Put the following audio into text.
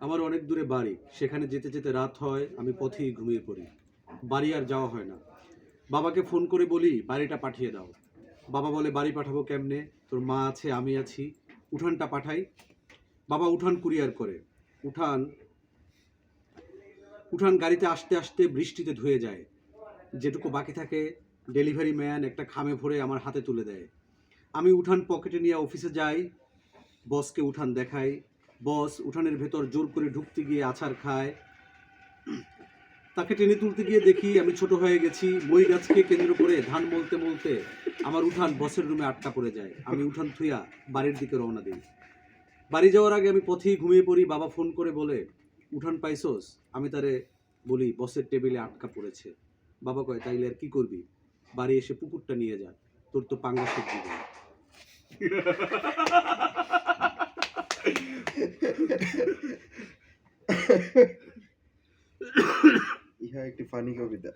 আমার অনেক দূরে বাড়ি, সেখানে যেতে যেতে রাত হয়, আমি পথেই ঘুমিয়ে পড়ি। বাড়ি আর যাওয়া হয় না। বাবাকে ফোন করে বলি বাড়িটা পাঠিয়ে দাও। বাবা বলে বাড়ি পাঠাবো কেমনে, তোর মা আছে আমি আছি, উঠানটা পাঠাই। বাবা উঠান কুরিয়ার করে। উঠান উঠান গাড়িতে আসতে আসতে বৃষ্টিতে ধুয়ে যায়। যেটুকু বাকি থাকে ডেলিভারি ম্যান একটা খামে ভরে আমার হাতে তুলে দেয়। আমি উঠান পকেটে নিয়ে অফিসে যাই, বসকে উঠান দেখাই। বস উঠানের ভেতর জোর করে ঢুকতে গিয়ে আছাড় খায়। তাকে টেনে তুলতে গিয়ে দেখি আমি ছোট হয়ে গেছি। মই গাছকে কেন্দ্র করে ধান মলতে মলতে আমার উঠান বসের রুমে আটকা পড়ে যায়। আমি উঠান থুইয়া বাড়ির দিকে রওনা দিই। বাড়ি যাওয়ার আগে আমি পথেই ঘুমিয়ে পড়ি। বাবা ফোন করে বলে উঠান পাইছোস? আমি তারে বলি বসের টেবিলে আটকা পড়েছে। বাবা কয় তাইলে আর কি করবি? বাড়ি এসে পুকুরটা নিয়ে যা, তোর তো পাঙ্গাসের জীবন। ইহা একটি ফানি কবিতা।